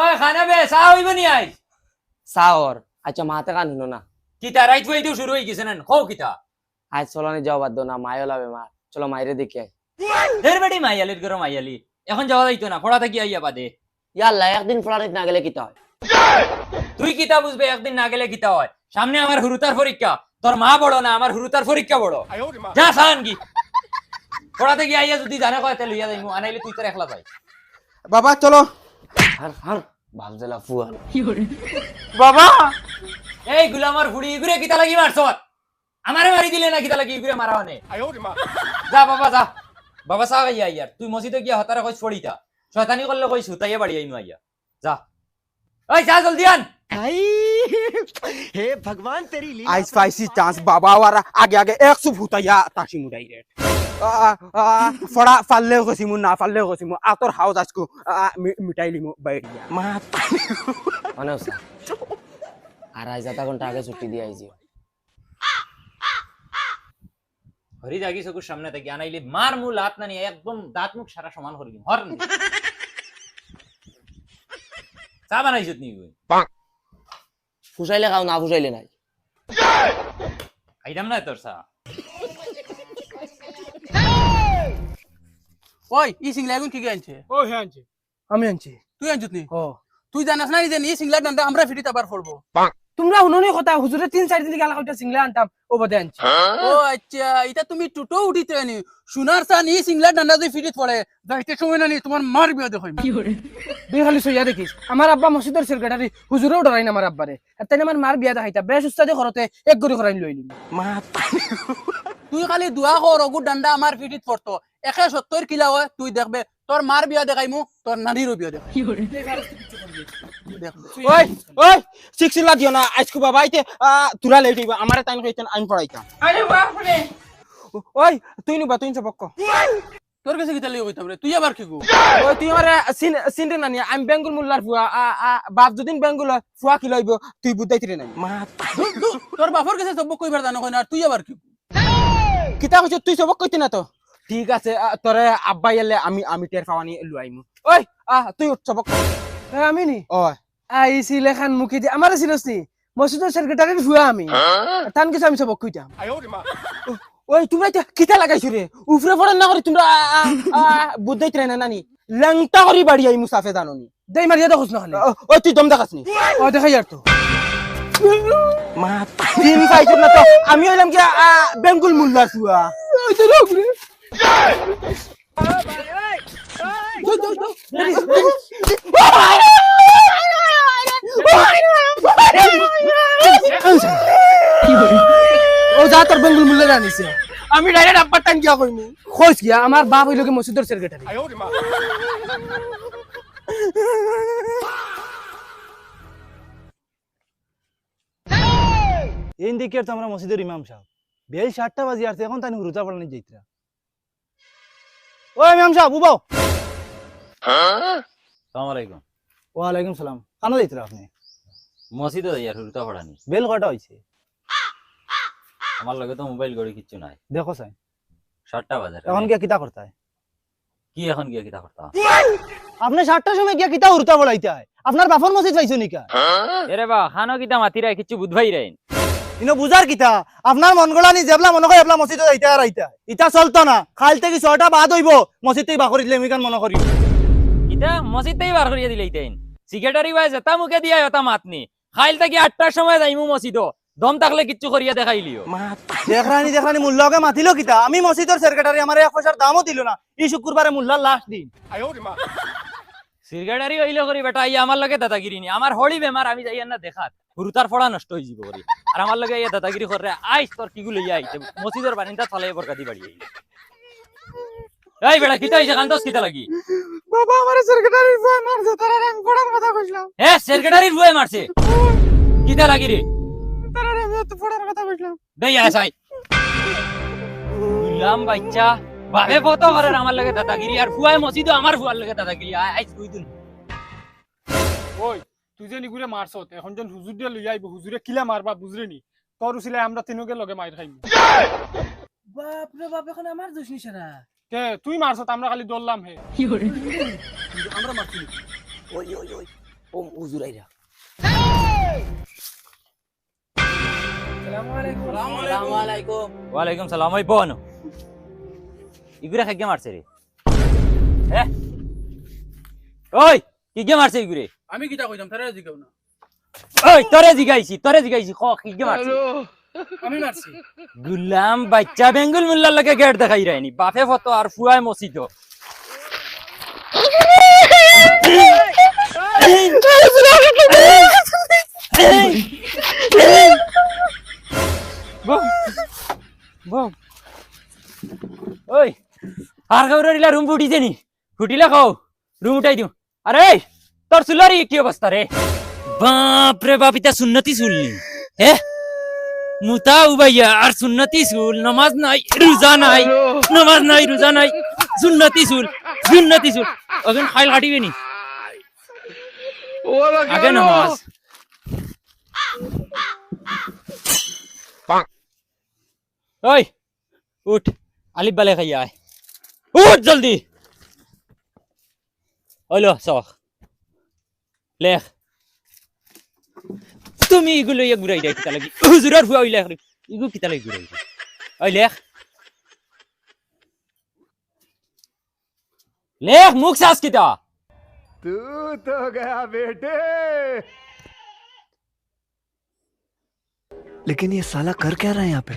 ওই খানা বে চা হইব নি আই চাওর আচ্ছা মাতে কান শুনো না কিতা রাইত হইতে শুরু হই গেছে না কও কিতা আজ চলনে যাও বাদ দাও না মায়ও লাবে মা চলো মাইরে দেখি আই ঢের বেড়ি মাইয়ালির গরম মাইয়ালি এখন যাওয়া যাইতো না পড়া থাকি আইয়া বাদে ইয়াল্লা একদিন ফলানিত না গেলে কিতা হয় তুই কিতা বুঝবে একদিন না গেলে কিতা হয় সামনে আমার হুরুতার পরীক্ষা তোর মা বড় না আমার হুরুতার পরীক্ষা বড় যা সান কি পড়া থেকে আইয়া যদি জানা কয় তাহলে লইয়া যাইমু আনাইলে তুই তোর একলা যাই বাবা চলো হার হার ভাবজলা ফুয়া বাবা এই গুলামার ফুড়ি ইগুরে কিতা লাগি মারছ আমারে মারি দিলে না কিতা লাগি ইগুরে মারা হনে যা বাবা যা বাবা চা আইয়া ইয়ার তুই মসজিদে গিয়া হতারা কইস পড়িতা শয়তানি করলে কইস হুতাইয়া বাড়ি আইনু আইয়া যা ওই যা জলদি আন हे भगवान तेरी लीला आई स्पाइसी चांस बाबा वाला आगे आगे 100 भूताया ताशी मुडाई रे फड़ा फाल्ले गसिमु ना फाल्ले गसिमु आतर हाउस आजको मिटाई लिमु बैठिया অনেক আর আজ আধা ঘন্টা আগে ছুটি দিয়ে আইছি হরি জাগি চকুর সামনে থেকে আনাইলে মার মূল হাত না নিয়ে একদম দাঁত মুখ সারা সমান করে দিম হর চা বানাইছত নি ফুসাইলে খাও না ফুসাইলে নাই খাইতাম না তোর চা ওই ই সিংলা এখন কি আনছে ओ हे आंचे আমি আনছি তুই আনছিস নি ओ তুই জানাস না যে ই সিংলা ডান্ডা আমরা ফিরিতে আবার পড়বো তোমরা হুননি কথা হুজুরে 3-4 দিন গালা কইতা সিংলা আনতাম ও বদে আনছি ও আচ্ছা এটা তুমি টুটো উঠিতে নি সোনার সান ই সিংলা ডান্ডা যদি ফিরিত পড়ে যাইতে সময় না নি তোমার মার বিয়া দেখইম দুই খালি সইয়া দেখিস আমার আব্বা মসজিদের সেক্রেটারি হুজুরেও ডরাই না আমার আব্বারে তাই আমার মার বিয়া দেখাইতা বেশ উস্তাদে করতে এক গরি করাই লইলি তুই খালি দোয়া কর অগু ডান্ডা আমার ফিরিত পড়তো 170 কিলো হয় তুই দেখবে তোর মার বিয়া দেখাইমু তোর নানিরও বিয়া দেখাই ওই ওই সিক্সিলা দিও না আজকু বাবা আইতে তুরা লেট হইবা আমারে টাইম কইতেন আমি পড়াইতাম আরে বাপ রে ওই তুই নিবা তুই সবক তোর কাছে কিতা লিয়ে কইতাম রে তুই আবার কি গো ওই তুই আমারে সিনরে না নিয়া আমি বেঙ্গল মুল্লার ফুয়া বাপ যদিন বেঙ্গল ফুয়া কি লইব তুই বুঝাইতিরে নাই তোর বাপর কাছে সব কইবার জানো কই না আর তুই আবার কি কিতা কইছ তুই সবক কইতে না তো ঠিক আছে তোরে আব্বা এলে আমি টের পাওয়ানি লুয়াইমু ওই তুই উঠ সবক আমি নি ওই আইছি লেখান মুখি দি আমারে সিনস নি মসজিদের সেক্রেটারির ফুয়া আমি তান কিছু আমি সবক কইতাম ওই তোমরা কিতা লাগাইছো রে উফরে পড়েন না করে তোমরা বুঝাইতিরে না নানি লংটা করি বাড়ি আই মুসাফে জানোনি দেই মারিয়া দেখছ না খালি ওই তুই দম দেখাস নি ও দেখাই আর তো মা তিন পাইছো না তো আমি হইলাম কি বেঙ্গল মুল্লার ফুয়া ওই তো লোক রে ও যা তোর বেঙ্গল মুল্লা জানিছে আমি ডাইরেক্ট আব্বার টান গিয়া কইনি কইস গিয়া আমার বাপ হইলো কি মসজিদের সেক্রেটারি এই দিকে তো আমরা মসজিদের ইমাম সাহেব বেল 7টা বাজে আসছে এখন তাই হুরুতা পড়ানি যাইতরা ও ইমাম সাহেব উবাও আসসালামু আলাইকুম ওয়া আলাইকুম সালাম কানা যাইতরা আপনি মসজিদে যাইয়া হুরুতা পড়ানি বেল কটা হইছে আমার লগে তো মোবাইল গড়ি কিচ্ছু নাই দেখো সাই 7টা বাজে এখন গিয়া কিতা করতে হয় কি এখন গিয়া কিতা করতা আপনি 7টার সময় গিয়া কিতা হুরুতা পড়াইতে হয় আপনার বাপর মসজিদ পাইছো নিকা এরে বা খানো কিতা মাতিরাই কিচ্ছু বুঝবাই রাইন ইনো বুঝার কিতা আপনার মন গলানি জেবলা মনে কই আপনা মসজিদে যাইতে আর আইতা ইতা চলতো না খাল থেকে 6টা বাদ হইব মসজিদ থেকে বাকরি দিলে মিকান মনে করি কিতা মসজিদতেই বার করিয়া দিলাইতেন সেক্রেটারি ভাই যেতা মুখে দিয়া ওটা মাতনি খাইল থেকে 8টার সময় যাইমু মসজিদ দম থাকলে কিচ্ছু করিয়া দেখাইলিও দেখরানি মুল্লাকে মাতিলো কিতা আমি মসজিদের সেক্রেটারি আমার 1 পয়সার দামও দিল না এই শুক্রবারে মুল্লার লাস্ট দিন সেক্রেটারি হইল করি বেটা আইয়া আমার লগে দাদাগিরি নি আমার হলি বেমার আমি যাইয়া না দেখাত হুরুতার ফড়া নষ্ট হই যাব করি আর আমার লগে আইয়া দাদাগিরি করে আইস তোর কিগুলো ইয়া আইতে মসজিদের বানিনটা ফলাই বরকাতি বাড়ি আইলে এই বেটা কিতা হইছে কান্দস কিতা লাগি বাবা আমার সেক্রেটারির ফুয়া মারছে তারা আমি পড়ার কথা কইলাম এ সেক্রেটারির রুয়ে মারছে কিতা লাগি রে তারা আমি তো পড়ার কথা কইলাম দেই আসাই গুলাম বাচ্চা বাবে কত করে আমার লগে দাদাগিরি আর ফুয়ায় মসজিদ আমার ফুয়ার লগে দাদাগিরি আইস দুই দিন ওই তুই যে নিগুরে মারছত এখন যেন হুজুর দিয়ে লই আইব হুজুরে কিলা মারবা বুঝরে নি তোর উছিলে আমরা তিনকে লগে মাইর খাইমু বাপ রে বাপ এখন আমার দোষ নিশানা কে তুই মারছত আমরা খালি দৌড়লাম হে আমরা মারছি ওই ওই ওই ও হুজুর আইরা আসসালামু আলাইকুম ওয়ালাইকুম সালাম ওই বোন ইগুরে খাইকে মারছে রে হ্যাঁ ওই কিকে মারছে ইগুরে আমি কিটা কইতাম তারা জিগাও না ওই তোরে জিগাইছি খ কিকে মারছে আমি মারছি গুলাম বাচ্চা বেঙ্গল মুল্লার লাগে গেট দেখাই রায়নি বাপে ফটো আর ফুয়ায় মসজিদ ওই আর গৌরিলা রুম ফুটিছে নি ফুটিলে খাও রুম উঠাই দিও আরে তোর চুলারি কি অবস্থা রে বাপ রে বাপ ইতা সুন্নতি চুলনি হে মুতা উবাইয়া আর সুন্নতি চুল নামাজ নাই রোজা নাই সুন্নতি চুল এখন খাইল কাটিবে নি আগে নামাজ ওই উঠ আলিফ বালে খাইয়া আয় উঠ জলদি হলো চখ লেখ তুমি এগুলো ইয়ে ঘুরাই দেয় কিতা লাগি হুজুরের ফুয়া লেখ এগুলো কিতা লাগি ঘুরাই দেয় ওই লেখ লেখ মুখ সাস কিতা तू तो गया बेटे लेकिन ये साला कर क्या रहा है यहाँ पे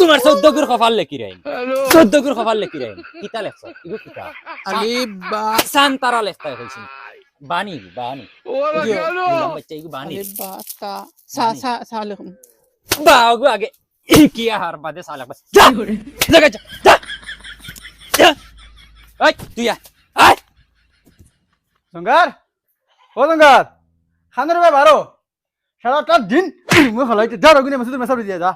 তোমার 14 গুর কপাল লেখি রাইন 14 গুর কপাল লেখি রাইন কিতা লেখছ ইগো কিতা আলিফ বা সান্তারা লেখতা কইছি বানি বাচ্চা ইগো বানি আলিফ বা তা সা সা সালাম বাগু আগে কি হার বাদে সালাক যা জায়গা যা ওই তুই আয় জঙ্গার ও জঙ্গার খানের ভাই বারো সারাটা দিন মুখ হলাইতে যা রগুনে মসজিদে মেসাব দিয়ে যা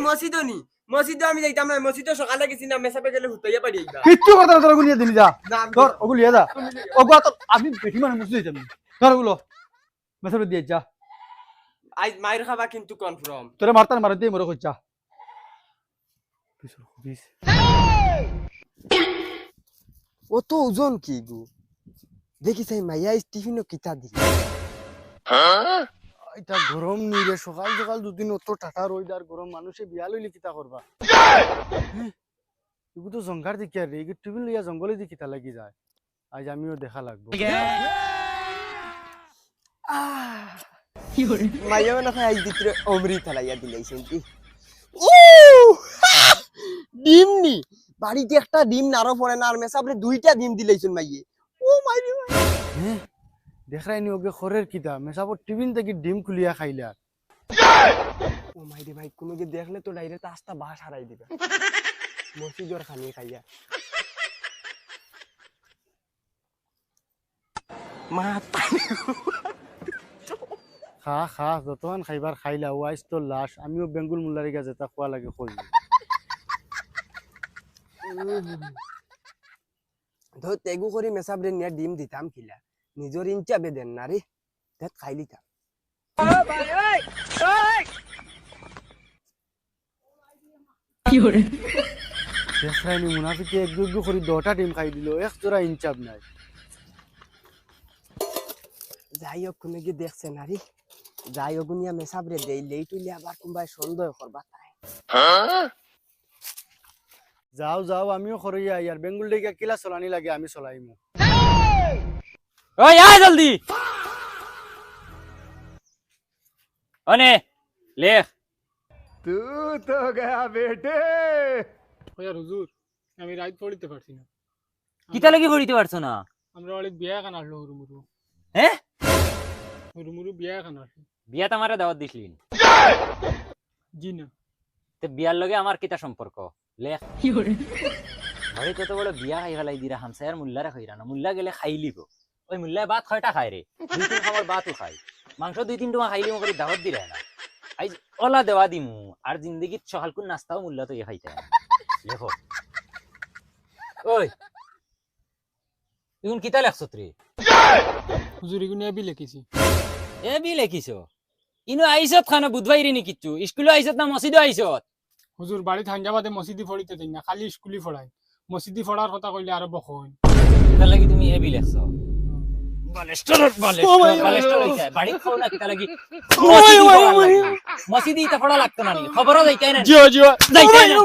মসজিদ নি মসজিদ আমি যাইতাম না মসজিদ সকালে গেছি না মেসাপে গেলে হুতাইয়া পারি আইবা কিচ্ছু কথা না তোর রগুনিয়ে দিলি যা ধর ওগুলো লিয়ে যা ওগুলো তো আমি বেশি মানে মসজিদে যাইতাম ধর ওগুলো মেসাব দিয়ে যা আজ মাইর খাবা কিন্তু কনফার্ম তোরে মারতান মার দিয়ে মরে কইছা ও তো ওজন কি গো দেখি সাই মাইয়া স্টিফিন কিতা দি এটা গরম নিরে সকাল সকাল দুদিন অত টাটা রইদার গরম মানুষে বিয়া লইলে কিতা করবা এগু তো জঙ্গার দেখি আর এগু টিফিন লইয়া জঙ্গলে দি কিতা লাগি যায় আজ আমিও দেখা লাগবো মাইয়া না খাই আজ ভিতরে অমৃত লাইয়া দিলাইছেন কি ডিম নি বাড়িতে একটা ডিম নারো পড়ে না আর মেসাবরে দুইটা ডিম দিলাইছেন মাইয়ে ও মাইরে দেখাই নি ওকে খরের কিতা মেসাবর টিফিন থেকে ডিম খুলিয়া খাইলা ও মাইরে ভাই কোনো কি দেখলে তো ডাইরেক্ট আস্তা বাস হারাই দিবে মসজিদর খানি খাইয়া মা খা খা যতক্ষণ খাইবার খাইলা ওয়াইস তো লাশ আমিও বেঙ্গুল মুল্লারি গাছ এটা খোয়া লাগে কই ধ তেগু করি মেসাবরে নিয়ে ডিম দিতাম খিলা নিজর ইঞ্চা বেদেন না রে দেখ খাইলি তা দেখাই নি মুনাফিকে এক দুই করে 10টা ডিম খাই দিল এক জোড়া ইনচাপ নাই যাই হোক কোনো কি দেখছে না রে যাই হোক নিয়া মেসাবরে দেই লেই তুইলে আবার কোনবাই সন্দেহ করবা তাই যাও যাও আমিও খরইয়া ইয়ার বেঙ্গুল ডেকে কিলা চলানি লাগে আমি চলাইমু ওই আয় জলদি অনে লেখ तू तो गया बेटे ওয়ার হুজুর আমি রাত পড়িতে পারছি না কিতা লাগি করিতে পারছো না আমরা অনেক বিয়া কান আসলো হুরুমুরু হ্যাঁ হুরুমুরু বিয়া কান আসলো বিয়া তোমারে দাওয়াত দিছিলেন জি না তে বিয়ার লগে আমার কিতা সম্পর্ক লেখ ঘরে কত বড় বিয়া খাই ফেলাই দিরা হামসায়ার মুল্লারা খাইরা না মুল্লা গেলে খাইলিব ওই মুল্লায় ভাত কয়টা খায় রে 2-3 খাবার ভাতও খাই মাংস 2-3 টুমা খাইলি মকরি দাওয়াত দিরা না আই ওলা দেওয়া দিমু আর জিন্দেগিত সকাল কোন নাস্তাও মুল্লা তো খাইতে লেখো ওই এখন কিতা লেখছ রে হুজুর এগুলো এবি লিখেছি এ বি লেখিছো ইনো আইছত খানা বুধবাইরি নি কিচ্ছু স্কুলে আইছত না মসজিদে আইছত হুজুর বাড়িতে হাঞ্জাবাদে মসজিদি ফড়িতে দিন না খালি স্কুলি ফড়াই মসজিদি ফড়ার কথা কইলে আরো বখন কিতা লাগি তুমি এবি লেখছ বালেস্টর হইছে বাড়ি খাও না কিতা লাগি মসজিদে ইতা পড়া লাগতো না নি খবরও যাইতাই না জিও জিও যাইতাই না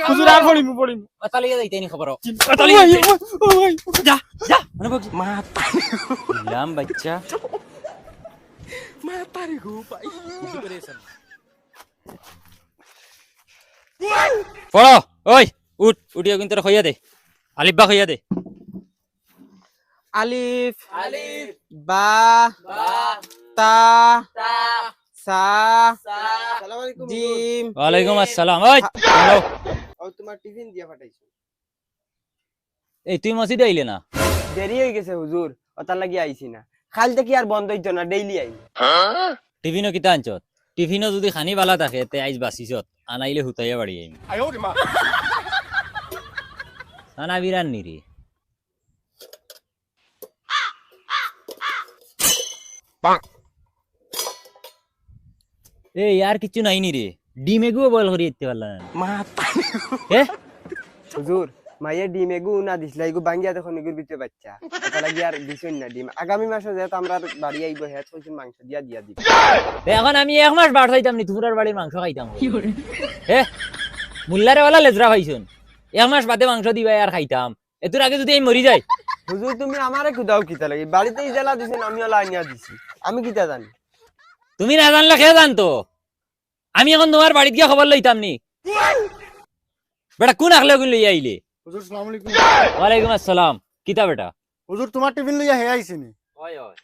হুজুর আর পড়িম অতালিয়ে যাইতাই নি খবরও যা মানে বকি মা লাম বাচ্চা মা তারে গো ভাই পড়ো ওই উঠিয়া কিন্তু হইয়া দে আলিফ বা হইয়া দে আলিফ বা তা সা আসসালামু আলাইকুম জিম ওয়ালাইকুম আসসালাম ওই হ্যালো ও তোমার টিফিন দিয়া পাঠাইছো এই তুই মসজিদে আইলে না দেরি হয়ে গেছে হুজুর ওটার লাগি আইছি না খাল থেকে আর বন্ধ হইতো না ডেইলি আই টিফিনও কিতা আনছত টিফিনও যদি খানি বালা থাকে তে আইজ বাসিছত আনাইলে হুতাইয়া বাড়ি আইম আনা বিরান নিরি এই আর কিছু নাই নি রে ডিম এগুও বয়ল করি ইতে পারলা না মা এ হুজুর মাইয়ে ডিম এগু না দিছলা এগু বাঙ্গিয়া দেখুন এগুর ভিতরে বাচ্চা ওটা লাগি আর দিছুন না ডিম আগামী মাসে যেহেতু আমরা বাড়ি আইব হ্যাঁ কইছেন মাংস দিয়া দিব তে এখন আমি এক মাস বার খাইতাম নি তোমরার বাড়ির মাংস খাইতাম হে মুল্লারে ওলা লেজরা খাইছুন এক মাস বাদে মাংস দিবা আর খাইতাম এতুর আগে যদি আমি মরি যাই হুজুর তুমি আমারে খুদাও কিতা লাগি বাড়িতে ইজালা দিছেন আমি ওলা আনিয়া দিছি আমি কিতা জানি তুমি না জানলে কে জানতো আমি এখন তোমার বাড়িতে গিয়ে খবর লইতাম নি বেটা কোন আকলে কোন লইয়া আইলে হুজুর আসসালামু আলাইকুম ওয়ালাইকুম আসসালাম কিতা বেটা হুজুর তোমার টিফিন লইয়া হে আইছি নি হয় হয়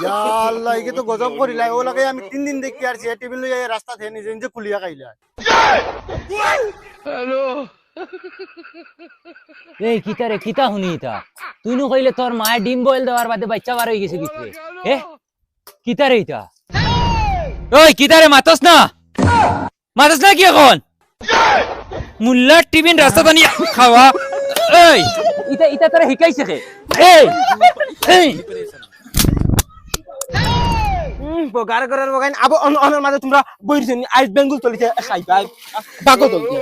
ইয়া আল্লাহ একে তো গজব করিলা ও লাগে আমি 3 দিন দেখি আর সে টিফিন লইয়া রাস্তা থেকে নিজে নিজে খুলিয়া খাইলা এই কিতা রে কিতা শুনি ইতা তুই নু কইলে তোর মায়ে ডিম বয়েল দেওয়ার বাদে বাচ্চা বার হয়ে গেছে ভিতরে এ কিতা রে ইতা ওই কিতা রে মাতস না কি এখন মুল্লার টিফিন রাস্তা তো নিয়ে খাওয়া এই ইতা ইতা তোরা শিকাইছে কে এই এই বগার করার বগান আবো অনের মাঝে তোমরা বইরছনি আইস বেঙ্গল চলিছে খাইবা বাগো চলছে